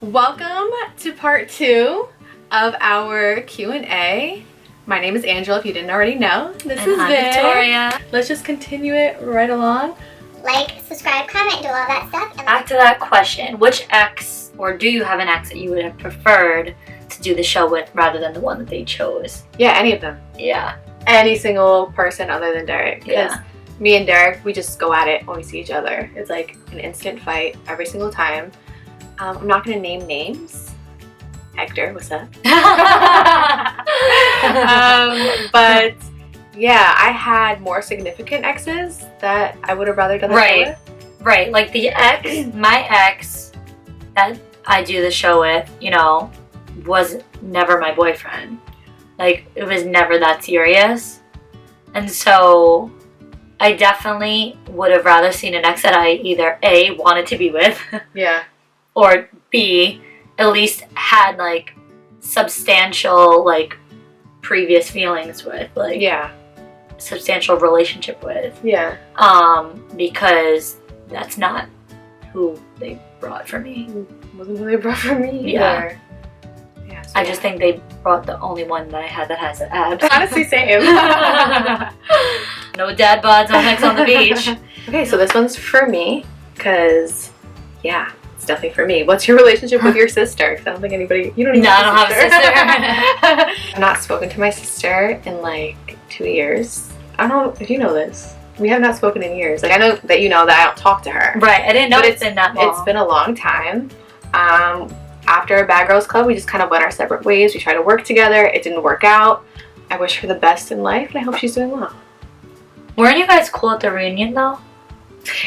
Welcome to part 2 of our Q&A. My name is Angela, if you didn't already know. This is Victoria. Let's just continue it right along. Like, subscribe, comment, do all that stuff. And Back to that question, which ex, or do you have an ex that you would have preferred to do the show with rather than the one that they chose? Yeah, any of them. Yeah. Any single person other than Derek. Because Yeah. me and Derek, we just go at it when we see each other. It's like an instant fight every single time. I'm not going to name names. Hector, what's up? But yeah, I had more significant exes that I would have rather done the show with. Right. Like the ex, my ex that I do the show with, was never my boyfriend. Like, it was never that serious. And so I definitely would have rather seen an ex that I either A, wanted to be with, Yeah. or B, at least had like substantial like previous feelings with, like Yeah. substantial relationship with. Yeah. Because that's not who they brought for me. Wasn't who they brought for me. Yeah. Either. Yeah, so I just think they brought the only one that I had that has abs. honestly, same. No dad bods on Ex on the Beach. Okay, so this one's for me, because, yeah, it's definitely for me. What's your relationship with your sister? Because I don't think anybody, you don't even No, I don't have a I've not spoken to my sister in like 2 years. I don't know if you know this. We have not spoken in years. Like, I know that you know that I don't talk to her. Right, I didn't know But it's been that long. It's been a long time. After Bad Girls Club, we just kind of went our separate ways. We tried to work together. It didn't work out. I wish her the best in life, and I hope she's doing well. Weren't you guys cool at the reunion though?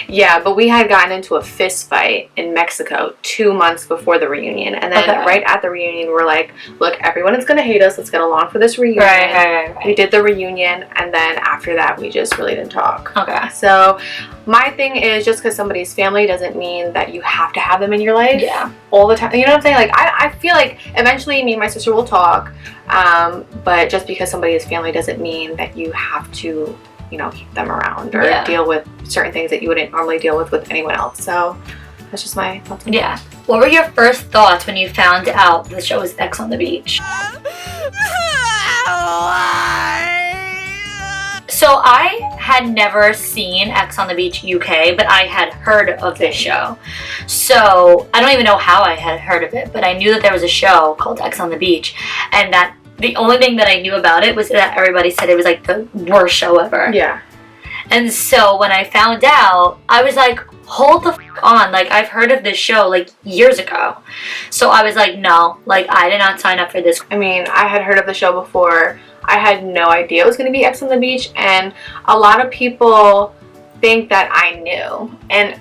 Yeah, but we had gotten into a fist fight in Mexico 2 months before the reunion. And then right at the reunion, we were like, look, everyone is going to hate us. Let's get along for this reunion. Right. We did the reunion, and then after that, we just really didn't talk. Okay. So my thing is, just because somebody's family doesn't mean that you have to have them in your life all the time. You know what I'm saying? Like, I feel like eventually me and my sister will talk, but just because somebody is family doesn't mean that you have to, keep them around or deal with certain things that you wouldn't normally deal with anyone else. So that's just my thoughts on that. Yeah. What were your first thoughts when you found out the show was Ex on the Beach? So I had never seen Ex on the Beach UK, but I had heard of this show. So I don't even know how I had heard of it, but I knew that there was a show called Ex on the Beach, and that the only thing that I knew about it was that everybody said it was like the worst show ever. Yeah. And so when I found out, I was like, hold the f*** on. Like, I've heard of this show like years ago. So I was like, no, like, I did not sign up for this. I mean, I had heard of the show before. I had no idea it was going to be Ex on the Beach, and a lot of people think that I knew, and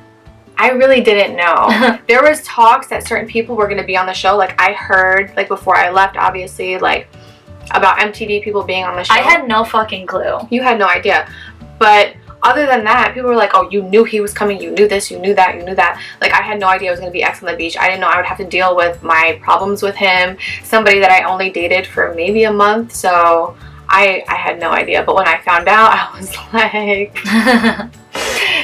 I really didn't know. There was talks that certain people were going to be on the show. Like, I heard, like, before I left, obviously, like, about MTV people being on the show. I had no fucking clue. You had no idea. But other than that, people were like, oh, you knew he was coming, you knew this, you knew that, you knew that. Like, I had no idea it was going to be Ex on the Beach. I didn't know I would have to deal with my problems with him, somebody that I only dated for maybe a month. So I had no idea. But when I found out, I was like,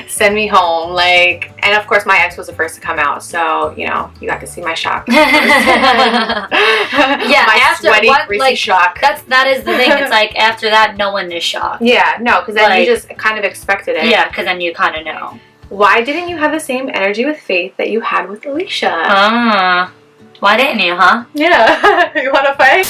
send me home. Like, and of course my ex was the first to come out, so you got to see my shock. Yeah, my after sweaty, greasy shock. That is the thing. It's like after that, no one is shocked. Yeah, no, because then you just kind of expected it. Yeah, because then you kind of know. Why didn't you have the same energy with Faith that you had with Alicia? Why didn't you, huh? Yeah, you want to fight?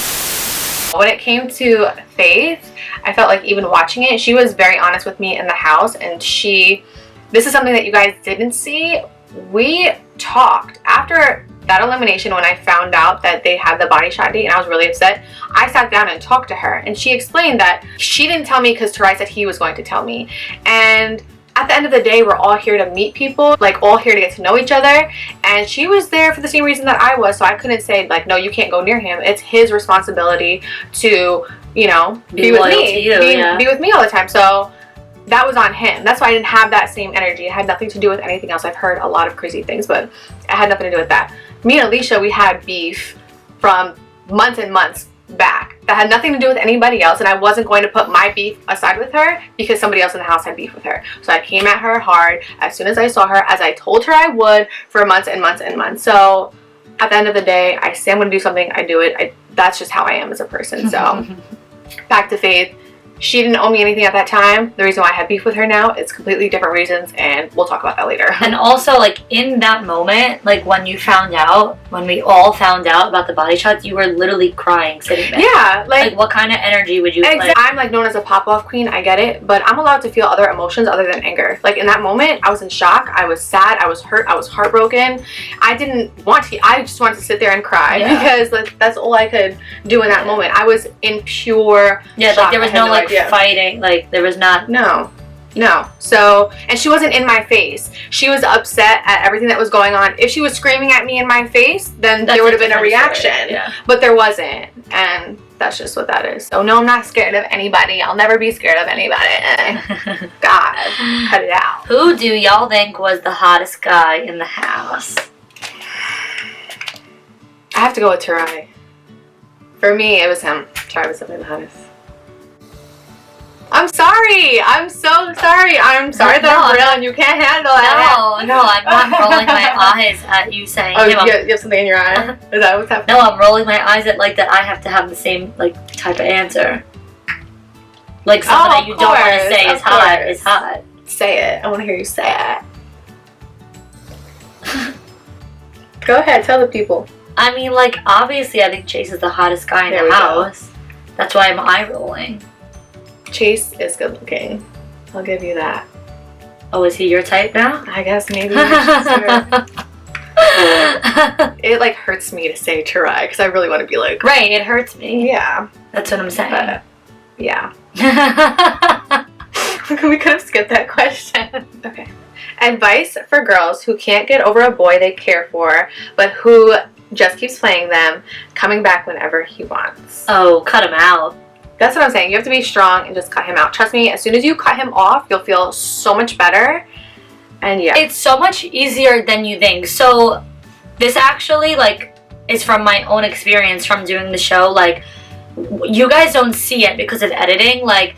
When it came to Faith, I felt like even watching it, she was very honest with me in the house, and this is something that you guys didn't see. We talked after that elimination. When I found out that they had the body shot date and I was really upset, I sat down and talked to her, and she explained that she didn't tell me because Tarai said he was going to tell me. And at the end of the day, we're all here to meet people, like all here to get to know each other, and she was there for the same reason that I was, so I couldn't say like, no, you can't go near him. It's his responsibility to be with me, be with me all the time. So that was on him. That's why I didn't have that same energy. It had nothing to do with anything else. I've heard a lot of crazy things, but it had nothing to do with that. Me and Alicia, we had beef from months and months back that had nothing to do with anybody else, and I wasn't going to put my beef aside with her because somebody else in the house had beef with her. So I came at her hard as soon as I saw her, as I told her I would, for months and months and months. So at the end of the day, I say I'm going to do something, I do it. That's just how I am as a person. So back to Faith. She didn't owe me anything at that time. The reason why I have beef with her now, it's completely different reasons, and we'll talk about that later. And also, like, in that moment, like, when we all found out about the body shots, you were literally crying sitting there. Yeah, like what kind of energy would you exactly. I'm like known as a pop-off queen, I get it, but I'm allowed to feel other emotions other than anger. Like in that moment, I was in shock, I was sad, I was hurt, I was heartbroken. I didn't want to, I just wanted to sit there and cry because that's all I could do in that moment. I was in pure shock. Like there was no like fighting, like there was not. No. So, and she wasn't in my face. She was upset at everything that was going on. If she was screaming at me in my face, then there would have been a reaction. Yeah. But there wasn't. And that's just what that is. So no, I'm not scared of anybody. I'll never be scared of anybody. God, cut it out. Who do y'all think was the hottest guy in the house? I have to go with Tarai. For me, it was him. Tarai was definitely the hottest. I'm sorry. I'm so sorry. I'm sorry that I'm real and you can't handle it. No, I'm not rolling my eyes at you saying. Oh, you have something in your eye? Is that what's happening? No, I'm rolling my eyes at like that I have to have the same like type of answer. Like something that you don't want to say is hot. Is hot. Say it. I want to hear you say it. Go ahead. Tell the people. I mean, like obviously, I think Chase is the hottest guy in the house. That's why I'm eye rolling. Chase is good looking. I'll give you that. Oh, is he your type now? I guess maybe. It like hurts me to say Tarai because I really want to be like. Right, it hurts me. Yeah. That's what I'm saying. But, yeah. We could have skipped that question. Okay. Advice for girls who can't get over a boy they care for, but who just keeps playing them, coming back whenever he wants. Oh, cut him out. That's what I'm saying. You have to be strong and just cut him out. Trust me, as soon as you cut him off, you'll feel so much better. And yeah. It's so much easier than you think. So this actually like is from my own experience from doing the show. Like you guys don't see it because of editing. Like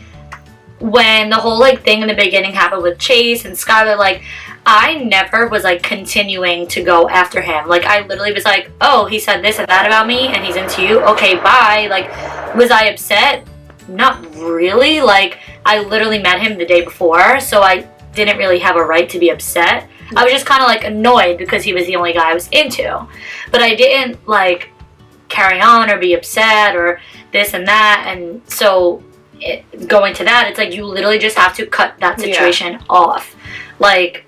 when the whole like thing in the beginning happened with Chase and Skylar, like I never was like continuing to go after him. Like I literally was like, oh, he said this and that about me and he's into you. Okay, bye. Like was I upset? Not really. Like I literally met him the day before, so I didn't really have a right to be upset. I was just kind of like annoyed because he was the only guy I was into, but I didn't like carry on or be upset or this and that. And so going to that, it's like you literally just have to cut that situation off. Like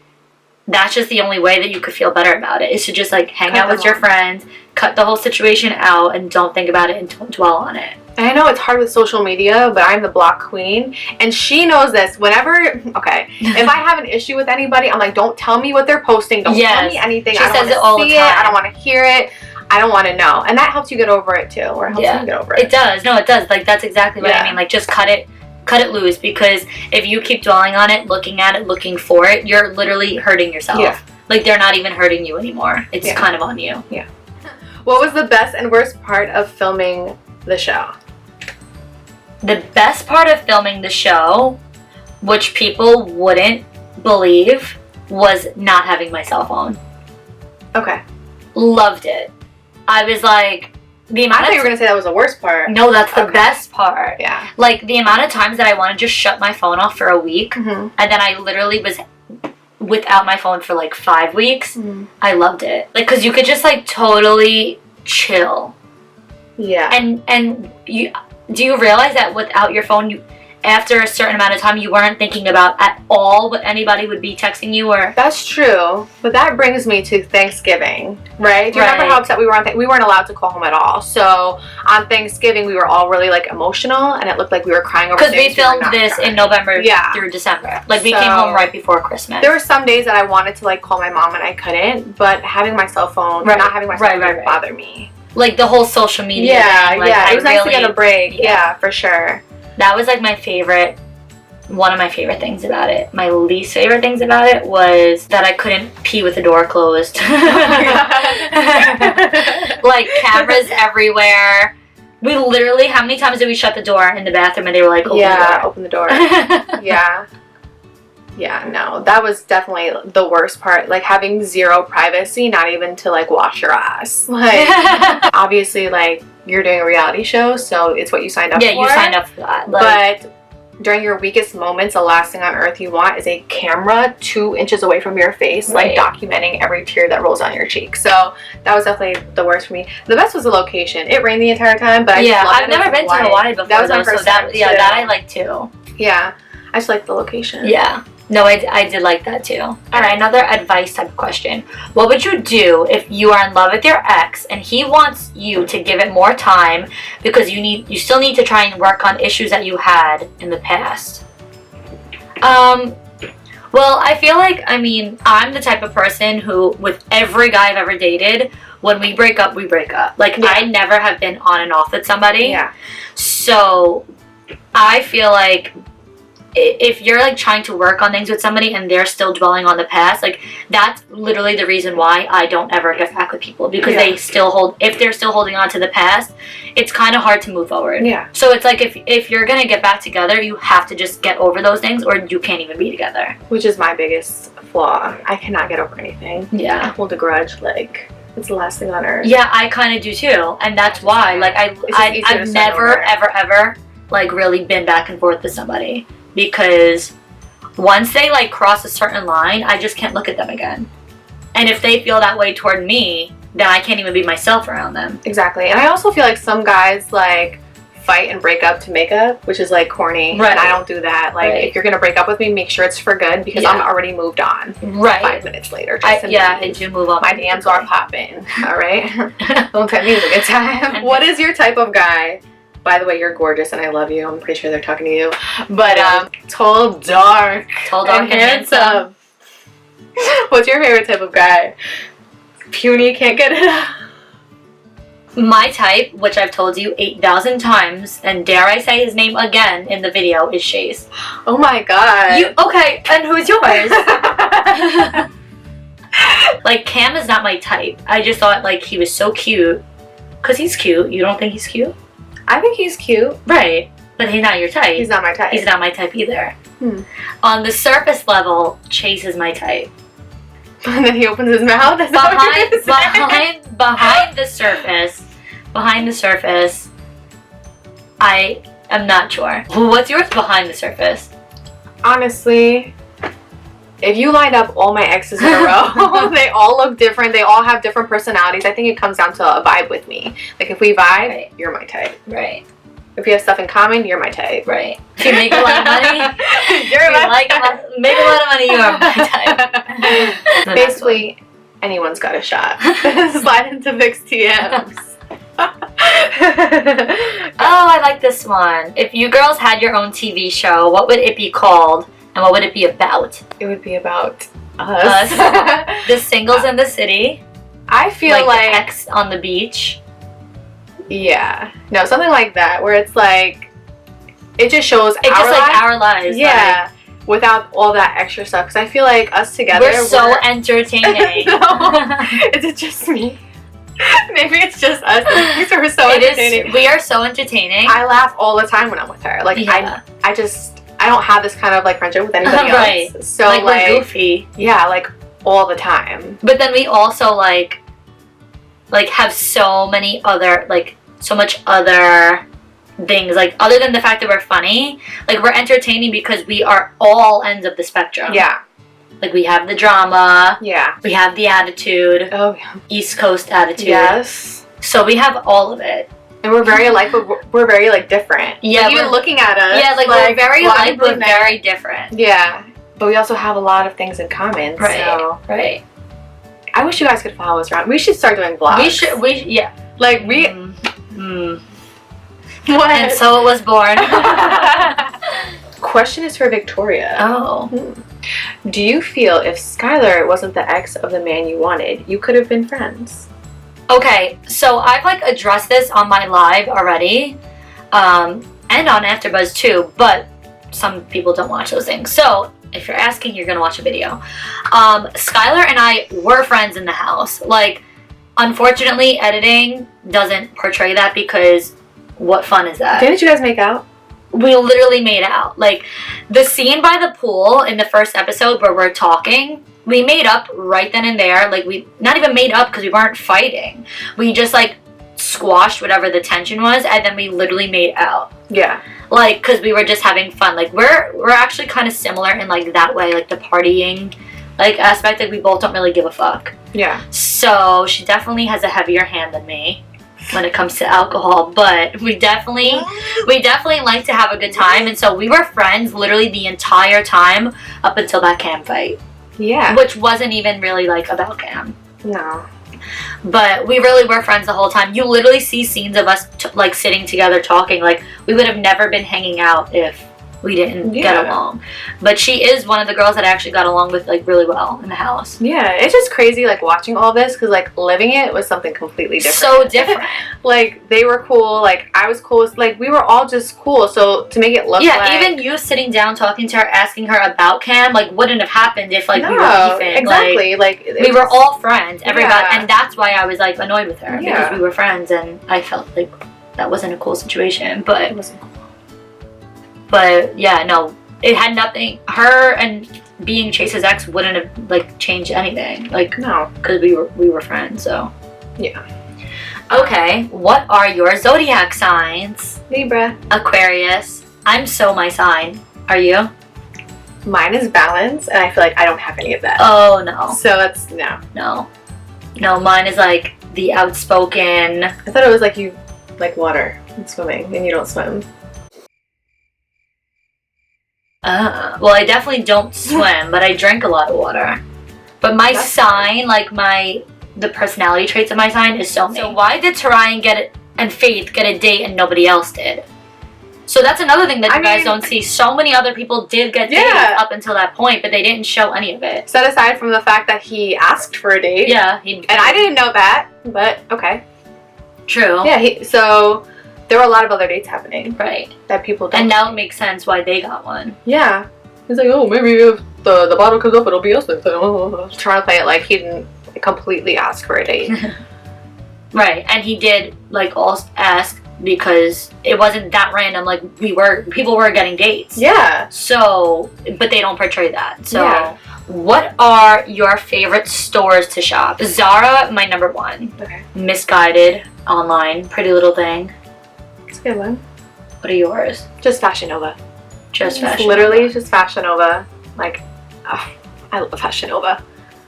that's just the only way that you could feel better about it, is to just like hang out with your friends, cut the whole situation out, and don't think about it and don't dwell on it. And I know it's hard with social media, but I'm the block queen, and she knows this. Whenever, if I have an issue with anybody, I'm like, don't tell me what they're posting. Don't tell me anything. She I don't says it all the time. I don't want to hear it. I don't want to know. And that helps you get over it too, or helps you get over it. It does. No, it does. Like that's exactly what I mean. Like just cut it loose, because if you keep dwelling on it, looking at it, looking for it, you're literally hurting yourself. Yeah. Like they're not even hurting you anymore. It's kind of on you. Yeah. What was the best and worst part of filming the show? The best part of filming the show, which people wouldn't believe, was not having my cell phone. Okay. Loved it. I was like, the amount I thought you were going to say that was the worst part. No, that's the best part. Yeah. Like, the amount of times that I want to just shut my phone off for a week, and then I literally was without my phone for like 5 weeks. I loved it. Like, because you could just like totally chill. Yeah. And you... Do you realize that without your phone, after a certain amount of time, you weren't thinking about at all what anybody would be texting you? Or that's true, but that brings me to Thanksgiving, right? Do you remember how upset we were we weren't allowed to call home at all. So on Thanksgiving, we were all really like emotional, and it looked like we were crying over. Because we filmed this in November through December. Like we came home right before Christmas. There were some days that I wanted to like call my mom and I couldn't, but having my cell phone, not having my cell phone didn't bother me. Like the whole social media thing. Like, it was nice to get a break. Yeah, for sure. That was like my favorite, one of my favorite things about it. My least favorite things about it was that I couldn't pee with the door closed. Oh my God. Like cameras everywhere. We literally, how many times did we shut the door in the bathroom and they were like, open the door. Open the door. Yeah. Yeah, no, that was definitely the worst part. Like having zero privacy, not even to like wash your ass. Like obviously, like you're doing a reality show, so it's what you signed up for. Yeah, you signed up for that. Like, but during your weakest moments, the last thing on earth you want is a camera 2 inches away from your face, right. like documenting every tear that rolls down your cheek. So that was definitely the worst for me. The best was the location. It rained the entire time, but I've never been to Hawaii before. That was my first time too. That I like too. Yeah, I just like the location. Yeah. No, I did like that too. All right, another advice type of question. What would you do if you are in love with your ex and he wants you to give it more time because you still need to try and work on issues that you had in the past? Well, I feel like, I'm the type of person who, with every guy I've ever dated, when we break up, we break up. Like, I never have been on and off with somebody. Yeah. So, I feel like if you're like trying to work on things with somebody and they're still dwelling on the past, like that's literally the reason why I don't ever get back with people, because they still if they're still holding on to the past, it's kind of hard to move forward. Yeah. So it's like if you're gonna get back together, you have to just get over those things or you can't even be together. Which is my biggest flaw. I cannot get over anything. Yeah. I hold a grudge like it's the last thing on earth. Yeah, I kind of do too, and that's why like I've never ever like really been back and forth with somebody. Because once they like cross a certain line, I just can't look at them again. And if they feel that way toward me, then I can't even be myself around them. Exactly. And I also feel like some guys like fight and break up to make up, which is like corny. Right. And I don't do that. Like if you're gonna break up with me, make sure it's for good, because I'm already moved on. Right. 5 minutes later. I do move on. My DMs are popping. All right. Don't tell me it's a good time. What is your type of guy? By the way, you're gorgeous and I love you. I'm pretty sure they're talking to you. But tall, dark, and handsome. What's your favorite type of guy? Puny, can't get it up. My type, which I've told you 8,000 times, and dare I say his name again in the video, is Chase. Oh my god. Okay, and who's yours? Like, Cam is not my type. I just thought like he was so cute. Cause he's cute. You don't think he's cute? I think he's cute. Right. But he's not your type. He's not my type. He's not my type either. On the surface level, Chase is my type. And then he opens his mouth. Behind the surface, I am not sure. What's yours behind the surface? Honestly, if you lined up all my exes in a row, they all look different. They all have different personalities. I think it comes down to a vibe with me. Like if we vibe, you're my type. Right. If we have stuff in common, you're my type. Right. If you make a lot of money, make a lot of money, you are my type. Basically, anyone's got a shot. Slide into Vic's TMs. Oh, I like this one. If you girls had your own TV show, what would it be called? And what would it be about? It would be about us. The singles in the city. I feel like the ex on the beach. Yeah. No, something like that, where it's like, it just shows our lives. Yeah. Like, without all that extra stuff. Because I feel like us together, we're so entertaining. No. Is it just me? Maybe it's just us. We're so entertaining. We are so entertaining. I laugh all the time when I'm with her. Like, I don't have this kind of like friendship with anybody else. So like we're goofy. Yeah, like all the time. But then we also like have so many other so much other things, like other than the fact that we're funny, like we're entertaining because we are all ends of the spectrum. Yeah. Like we have the drama. Yeah. We have the attitude. Oh yeah. East Coast attitude. Yes. So we have all of it. And we're very alike, but we're very like different. Yeah. Like, even looking at us. Yeah, like we're very alike but very different. Yeah. But we also have a lot of things in common. Right. So. Right. I wish you guys could follow us around. We should start doing vlogs. Yeah. Like we. What? And so it was born. Question is for Victoria. Oh. Do you feel if Skylar wasn't the ex of the man you wanted, you could have been friends? Okay, so I've like addressed this on my live already, and on AfterBuzz too, but some people don't watch those things. So if you're asking, you're gonna watch a video. Skylar and I were friends in the house. Like, unfortunately, editing doesn't portray that because what fun is that? Didn't you guys make out? we literally made out. Like, the scene by the pool in the first episode where we're talking, we made up right then and there. Like, we not even made up because we weren't fighting. We just, like, squashed whatever the tension was, and then we literally made out. Yeah. Like, because we were just having fun. Like, we're actually kind of similar in, like, that way. Like, the partying, like, aspect. Like, we both don't really give a fuck. Yeah. So, she definitely has a heavier hand than me when it comes to alcohol, but we definitely like to have a good time, and so we were friends literally the entire time up until that Cam fight. Yeah. Which wasn't even really, like, about Cam. No. But we really were friends the whole time. You literally see scenes of us, like, sitting together talking. Like, we would have never been hanging out if we didn't get along. But she is one of the girls that I actually got along with, like, really well in the house. Yeah, it's just crazy, like, watching all this, because, like, living it was something completely different. So different. Like, they were cool, like, I was cool, like, we were all just cool, so to make it look like... Yeah, even you sitting down talking to her, asking her about Cam, like, wouldn't have happened if, like, no, we were beefing. Exactly, like we were all friends, everybody, and that's why I was, like, annoyed with her, because we were friends, and I felt like that wasn't a cool situation, but... It wasn't cool. But, yeah, no... It had nothing. Her and being Chase's ex wouldn't have, like, changed anything. Like, no, because we were friends. So yeah. Okay, what are your zodiac signs? Libra. Aquarius. I'm so my sign. Are you? Mine is balance, and I feel like I don't have any of that. Oh no. So that's No. Mine is like the outspoken. I thought it was like you like water and swimming, and you don't swim. Well, I definitely don't swim, but I drink a lot of water. But my sign, like the personality traits of my sign is so me. So why did Tarayan and Faith get a date and nobody else did? So that's another thing that you guys don't see. So many other people did get dates up until that point, but they didn't show any of it. Set aside from the fact that he asked for a date. Yeah. And I didn't know that, but okay. True. Yeah, so there were a lot of other dates happening. Right. That people don't And now see. it makes sense why they got one. Yeah. He's like, oh, maybe if the bottle comes up, it'll be us. Trying to play it like he didn't completely ask for a date. Right. And he did, like, also ask because it wasn't that random. Like, people were getting dates. Yeah. So, but they don't portray that. So, yeah. What are your favorite stores to shop? Zara, my number one. Okay. Misguided, online, Pretty Little Thing. It's a good one. What are yours? Just Fashion Nova. Just Fashion It's literally Nova. just Fashion Nova. Like, I love Fashion Nova.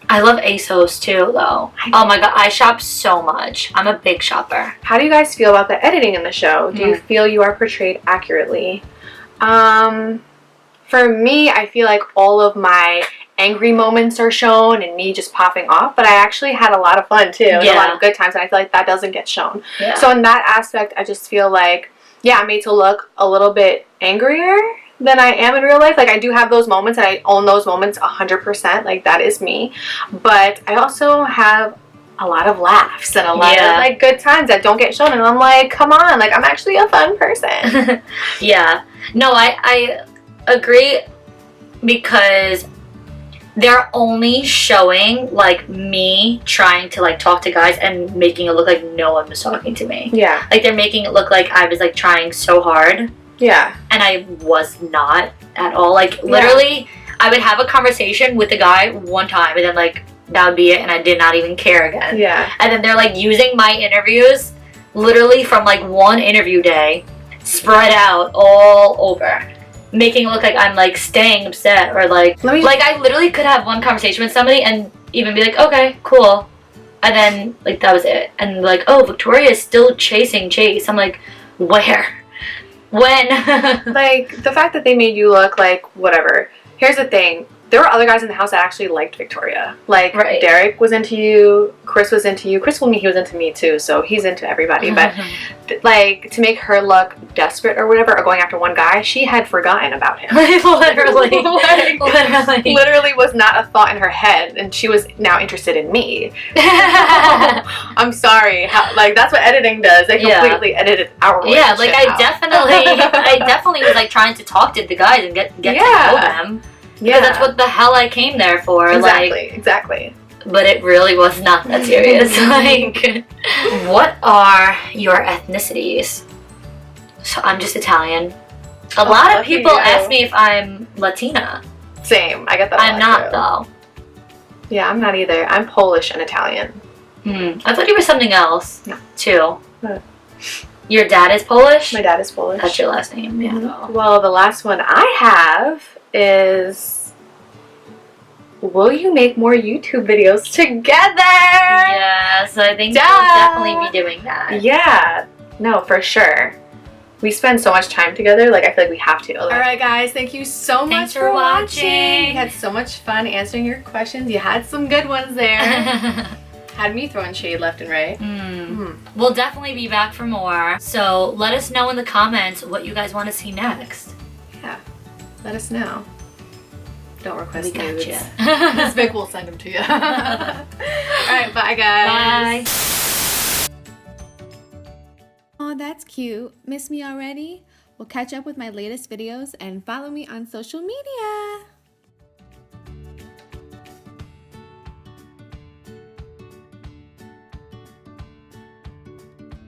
I love ASOS too, though. Oh my god, I shop so much. I'm a big shopper. How do you guys feel about the editing in the show? Do you feel you are portrayed accurately? For me, I feel like all of my angry moments are shown and me just popping off, but I actually had a lot of fun too, and a lot of good times, and I feel like that doesn't get shown. Yeah. So in that aspect, I just feel like, yeah, I'm made to look a little bit angrier than I am in real life. Like, I do have those moments, and I own those moments 100%. Like, that is me. But I also have a lot of laughs and a lot of, like, good times that don't get shown. And I'm like, come on. Like, I'm actually a fun person. Yeah. No, I agree, because they're only showing, like, me trying to, like, talk to guys and making it look like no one was talking to me. Yeah. Like, they're making it look like I was, like, trying so hard. Yeah. And I was not at all. Like, literally, I would have a conversation with a guy one time, and then, like, that would be it, and I did not even care again. Yeah. And then they're, like, using my interviews, literally from, like, one interview day, spread out all over, making it look like I'm, like, staying upset, or, like, I literally could have one conversation with somebody and even be like, okay, cool. And then, like, that was it. And, like, oh, Victoria is still chasing Chase. I'm like, where? When? Like, the fact that they made you look like whatever. Here's the thing. There were other guys in the house that actually liked Victoria. Like, Derek was into you. Chris was into you. Chris told me he was into me too, so he's into everybody. But, like, to make her look desperate or whatever, or going after one guy, she had forgotten about him. Literally. Literally was not a thought in her head, and she was now interested in me. I'm sorry. Like, that's what editing does. They completely edited our relationship. Yeah, like, I definitely was, like, trying to talk to the guys and get to know them. Yeah, that's what the hell I came there for. Exactly. But it really was not that serious. Like, what are your ethnicities? So I'm just Italian. A lot of lucky people you. ask me if I'm Latina. Same. I get that. I'm not though. Yeah, I'm not either. I'm Polish and Italian. I thought you were something else. No. Too. What? Your dad is Polish? My dad is Polish. That's your last name, yeah. Mhm. Well, the last one I have is, will you make more YouTube videos together? Yes, I think we'll definitely be doing that. Yeah. No, for sure. We spend so much time together, like I feel like we have to. Alright guys, thank you so much for watching. We had so much fun answering your questions. You had some good ones there. Had me throwing shade left and right. We'll definitely be back for more. So let us know in the comments what you guys want to see next. Yeah, let us know. Don't request We got nudes. you. Miss Vic will send them to you. Alright, bye guys. Bye. Oh, that's cute. Miss me already? Well, catch up with my latest videos and follow me on social media.